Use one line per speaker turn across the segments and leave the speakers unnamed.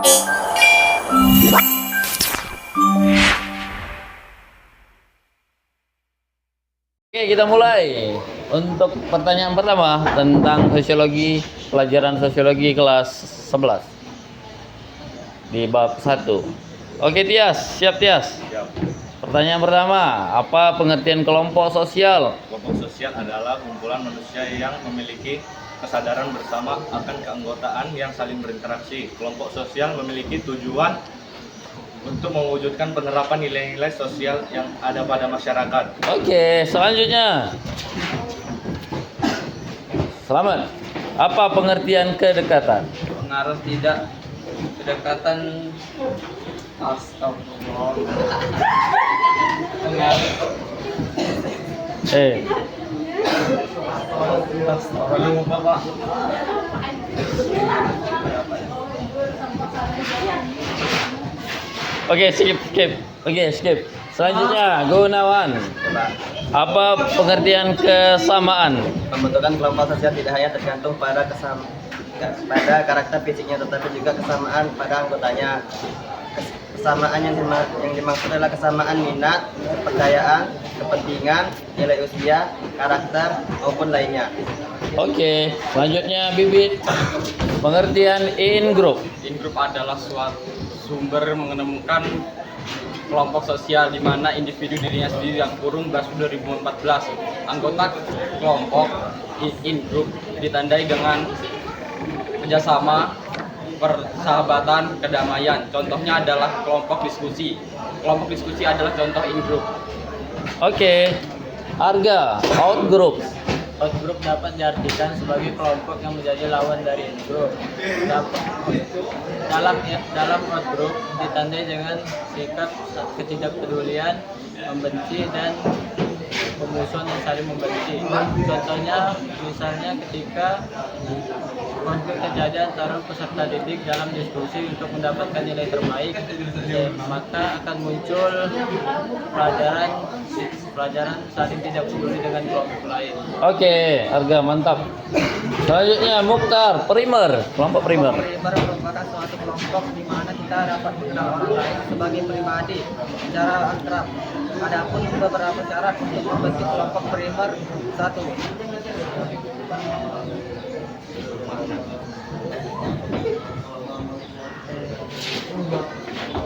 Oke, kita mulai. Untuk pertanyaan pertama tentang sosiologi, pelajaran sosiologi kelas 11 di bab 1. Oke, Tias, siap Tias?
Siap.
Pertanyaan pertama, apa pengertian kelompok sosial?
Kelompok sosial adalah kumpulan manusia yang memiliki kesadaran bersama akan keanggotaan yang saling berinteraksi. Kelompok sosial memiliki tujuan untuk mewujudkan penerapan nilai-nilai sosial yang ada pada masyarakat.
Oke, selanjutnya. Selamat. Apa pengertian kedekatan?
Pengaruh tidak kedekatan. Astagfirullah. Pengaruh.
Astagfirullah, Bapak.
Oke, skip. Oke, skip. Selanjutnya, Gunawan. Apa pengertian kesamaan?
Pembentukan kelompok sosial tidak hanya tergantung pada karakter fisiknya, tetapi juga kesamaan pada anggotanya. Kesamaan yang dimaksud adalah kesamaan minat, kepercayaan, kepentingan, nilai usia, karakter, maupun lainnya.
Oke, selanjutnya Bibit. Pengertian in-group.
In-group adalah suatu sumber menemukan kelompok sosial di mana individu dirinya sendiri yang kurung berdasar 2014. Anggota kelompok in-group ditandai dengan kerjasama, persahabatan, kedamaian. Contohnya adalah kelompok diskusi. Kelompok diskusi adalah contoh in-group.
Oke, Arga, out-group.
Outgroup dapat diartikan sebagai kelompok yang menjadi lawan dari in-group. Dalam outgroup ditandai dengan sikap ketidakpedulian, membenci, dan pemusuhan yang saling membenci. Contohnya, misalnya ketika konflik terjadi antara peserta didik dalam diskusi untuk mendapatkan nilai terbaik, maka akan muncul pelajaran saling tidak peduli dengan kelompok lain.
Oke, Arga, mantap. Selanjutnya Mukhtar, primer, kelompok primer.
Primer merupakan suatu kelompok di mana kita dapat mengenal orang lain sebagai pribadi secara akrab. Adapun beberapa syarat untuk membentuk kelompok primer. 1.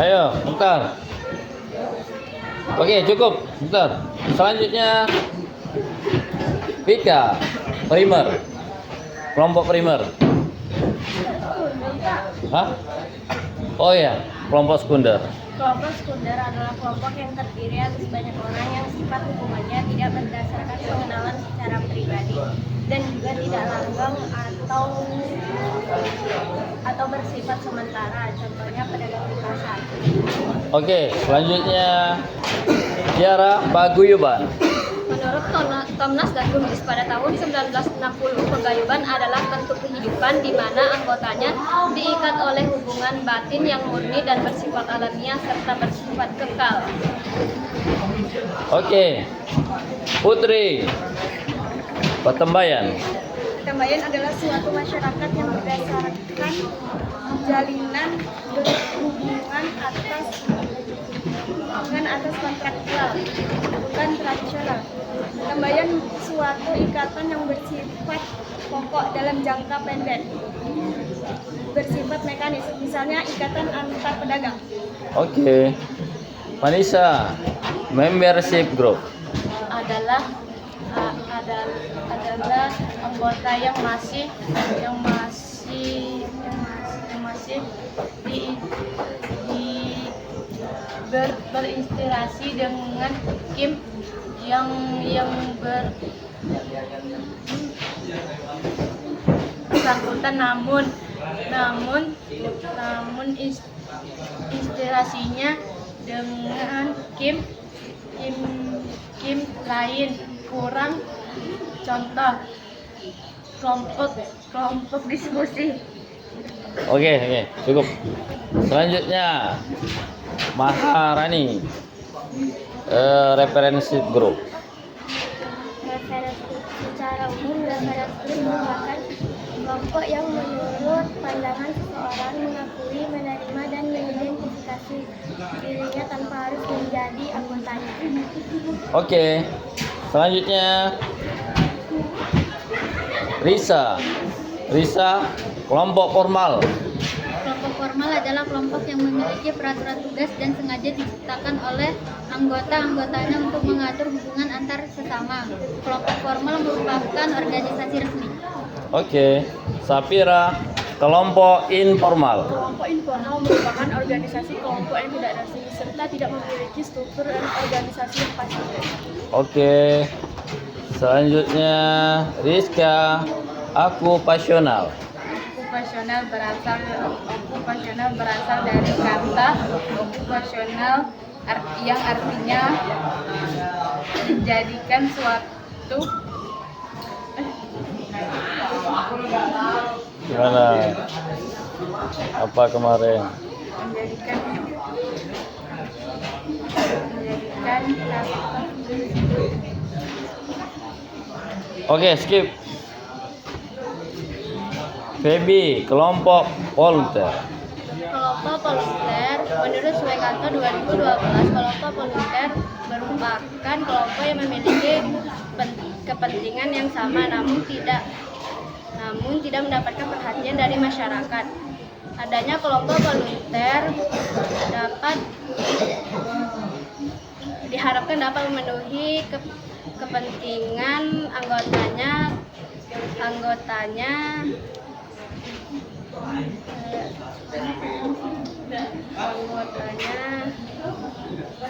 Ayo, Mukhtar. Oke, cukup, Mukhtar. Selanjutnya Vika, primer. Kelompok primer. Hah? Oh ya, kelompok sekunder.
Kelompok sekunder adalah kelompok yang terdiri atas banyak orang yang sifat hubungannya tidak berdasarkan pengenalan secara pribadi dan juga tidak langgeng atau bersifat sementara. Contohnya pedagang di pasar.
Oke, selanjutnya Tiara Paguyuban.
Menurut Tomnas dan Gumdis pada tahun 1960, paguyuban adalah bentuk kehidupan di mana anggotanya diikat oleh hubungan batin yang murni dan bersifat alamiah serta bersifat kekal.
Oke, Putri Patembayan.
Patembayan adalah suatu masyarakat yang berdasarkan jalinan hubungan atas kontraktual, bukan tradisional. Patembayan suatu ikatan yang bersifat pokok dalam jangka pendek, bersifat mekanis, misalnya ikatan antar pedagang.
Oke, Manisa, membership group.
adalah anggota yang masih berinspirasi dengan Kim yang bersangkutan namun inspirasinya dengan Kim lain kurang. Contoh kelompok diskusi.
Oke, cukup. Selanjutnya Maharani, referensi group.
Referensi secara umum, referensi group merupakan kelompok yang menurut pandangan seseorang mengakui, menerima, dirinya tanpa harus menjadi anggotanya.
Oke. Selanjutnya Risa. Risa, kelompok formal.
Kelompok formal adalah kelompok yang memiliki peraturan tugas dan sengaja diciptakan oleh anggota-anggotanya untuk mengatur hubungan antar sesama. Kelompok formal merupakan organisasi resmi.
Oke. Sapira, kelompok informal.
Kelompok informal merupakan organisasi kelompok yang tidak resmi serta tidak memiliki struktur dan organisasi yang pasti.
Oke. Selanjutnya Rizka, akupasional.
Okupasional berasal dari kata okupasional yang artinya menjadikan suatu
Gimana? Apa kemarin?
menjadikan
Oke, skip. Feby, kelompok volunteer.
Kelompok volunteer, menurut Suekanto 2012, kelompok volunteer merupakan kelompok yang memiliki kepentingan yang sama namun tidak mendapatkan perhatian dari masyarakat. Adanya kelompok volunteer diharapkan dapat memenuhi kepentingan anggotanya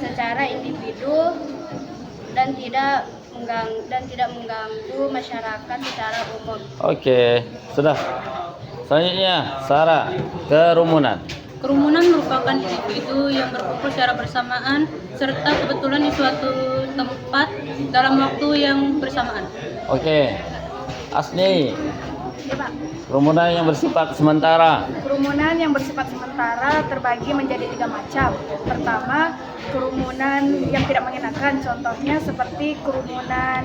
secara individu dan tidak mengganggu masyarakat secara umum.
Oke, sudah. Selanjutnya Sarah, kerumunan.
Kerumunan merupakan individu yang berkumpul secara bersamaan serta kebetulan di suatu tempat dalam waktu yang bersamaan.
Oke. Asni, kerumunan yang bersifat sementara.
Kerumunan yang bersifat sementara terbagi menjadi 3 macam. Pertama, kerumunan yang tidak mengenakan, contohnya seperti kerumunan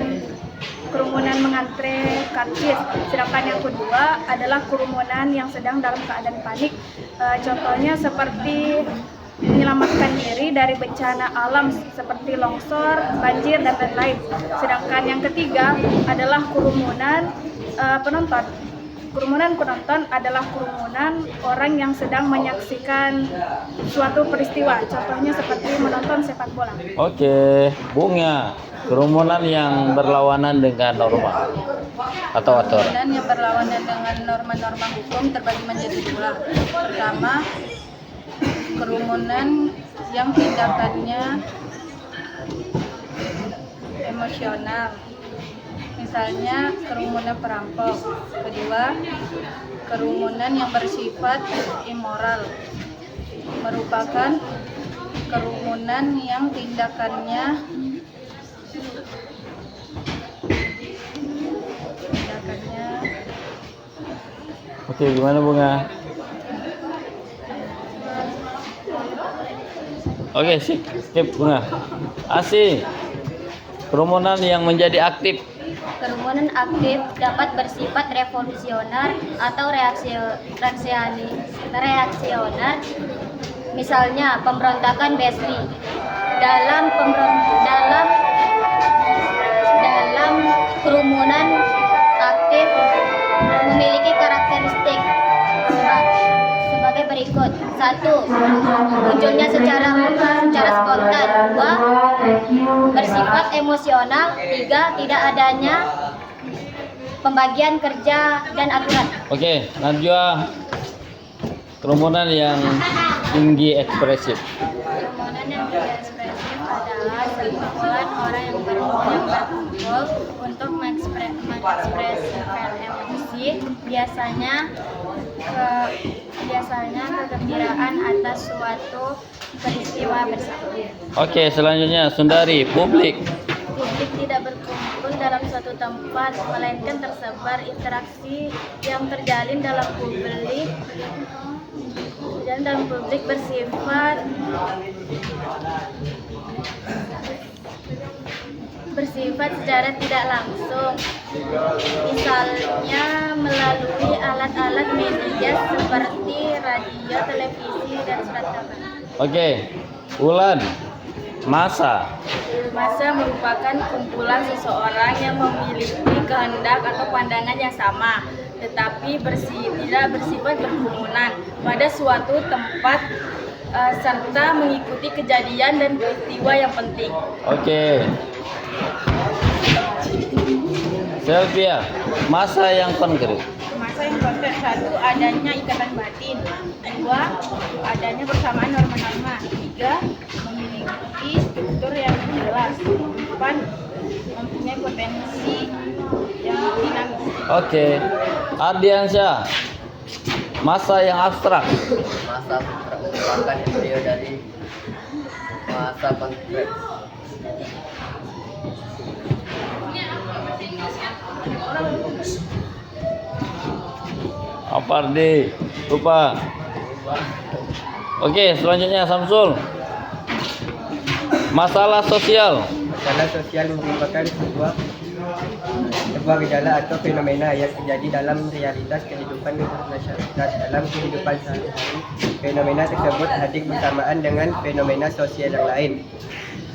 mengantre karcis. Sedangkan yang kedua adalah kerumunan yang sedang dalam keadaan panik, contohnya seperti menyelamatkan diri dari bencana alam seperti longsor, banjir, dan lain-lain. Sedangkan yang ketiga adalah kerumunan penonton. Kerumunan penonton adalah kerumunan orang yang sedang menyaksikan suatu peristiwa, contohnya seperti menonton sepak bola.
Oke, Bunga, kerumunan yang berlawanan dengan norma atau aturan.
Kerumunan yang berlawanan dengan norma-norma hukum terbagi menjadi 2. Pertama, kerumunan yang tindakannya emosional. Misalnya kerumunan perampok. Kedua, kerumunan yang bersifat immoral merupakan kerumunan yang tindakannya
Oke, gimana Bunga? Oke, skip Bunga. Asi, kerumunan yang menjadi aktif.
Kerumunan aktif dapat bersifat revolusioner atau reaksioner. Misalnya pemberontakan Besri. Dalam kerumunan aktif memiliki karakteristik sebagai berikut. 1. Munculnya secara spontan. 2. Bersifat emosional. 3. Tidak adanya pembagian kerja dan aturan.
Oke, Najwa, kerumunan yang tinggi ekspresif.
Kerumunan yang tidak ekspresif adalah sekumpulan orang yang berkumpul untuk mengekspresikan emosi, biasanya kegembiraan atas suatu peristiwa bersama.
Oke, selanjutnya Sundari, publik.
Publik tidak berkumpul dalam suatu tempat, melainkan tersebar. Interaksi yang terjalin dalam publik bersifat secara tidak langsung, misalnya melalui alat-alat media seperti radio, televisi, dan surat kabar.
Oke, Ulan. Masa.
Masa merupakan kumpulan seseorang yang memiliki kehendak atau pandangan yang sama, tetapi tidak bersifat berkerumunan pada suatu tempat serta mengikuti kejadian dan peristiwa yang penting.
Oke. Sylvia, masa yang konkret.
Masa yang konkret: 1. Adanya ikatan batin. 2. Adanya bersamaan norma-norma. 3. Memiliki struktur yang jelas. 4. Mempunyai potensi yang dinamis.
Oke. Ardiansyah, masa yang abstrak.
Masa merupakan embrio dari masa konkret.
Apardi, lupa. Oke, selanjutnya Samsul. Masalah sosial.
Masalah sosial merupakan sebuah gejala atau fenomena yang terjadi dalam realitas kehidupan masyarakat. Dalam kehidupan sehari-hari, fenomena tersebut hadir bersamaan dengan fenomena sosial yang lain.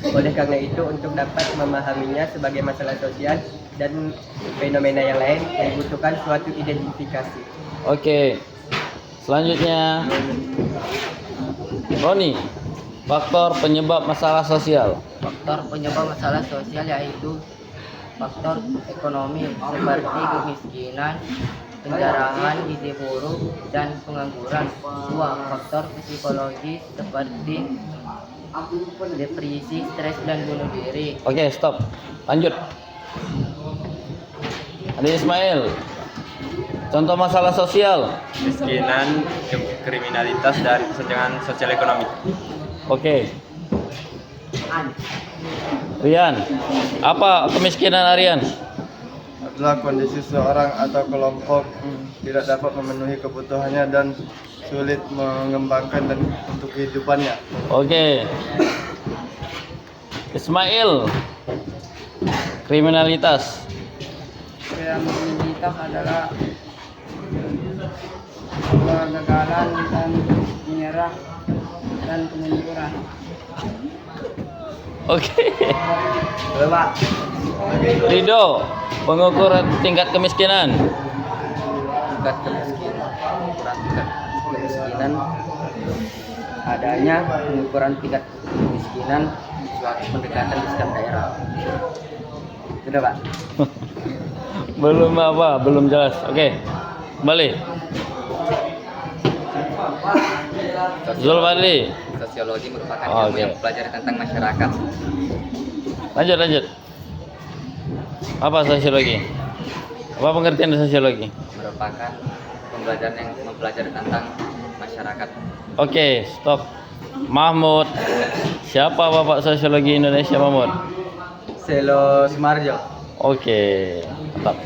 Oleh karena itu, untuk dapat memahaminya sebagai masalah sosial dan fenomena yang lain, dibutuhkan suatu identifikasi.
Oke. Selanjutnya Roni, faktor penyebab masalah sosial.
Faktor penyebab masalah sosial yaitu faktor ekonomi seperti kemiskinan, penjarahan, gizi buruk, dan pengangguran. 2. Faktor psikologis seperti depresi, stres, dan bunuh diri.
Oke, stop. Lanjut. Adi Ismail. Contoh masalah sosial.
Kemiskinan, kriminalitas, dan kesenjangan sosial ekonomi.
Oke. Rian. Apa kemiskinan Rian?
Adalah kondisi seorang atau kelompok tidak dapat memenuhi kebutuhannya dan sulit mengembangkan dan untuk kehidupannya.
Oke. Ismail. Kriminalitas.
Kriminalitas adalah kegagalan dan menyerah dan kemunduran.
Oke.
Pak.
Rido, pengukuran tingkat kemiskinan.
Tingkat kemiskinan, adanya pengukuran tingkat kemiskinan suatu pendekatan di setiap daerah. Sudah, Pak.
Belum apa? Belum jelas. Oke. Kembali. Zulfadli.
Sosiologi merupakan
Oh,
ilmu
oke.
yang mempelajari tentang masyarakat.
Lanjut. Apa sosiologi? Apa pengertian sosiologi?
Merupakan pembelajaran yang mempelajari tentang masyarakat.
Oke, stop. Mahmud. Siapa Bapak Sosiologi Indonesia, Mahmud?
Selo Sumarjo.
Oke, mantap.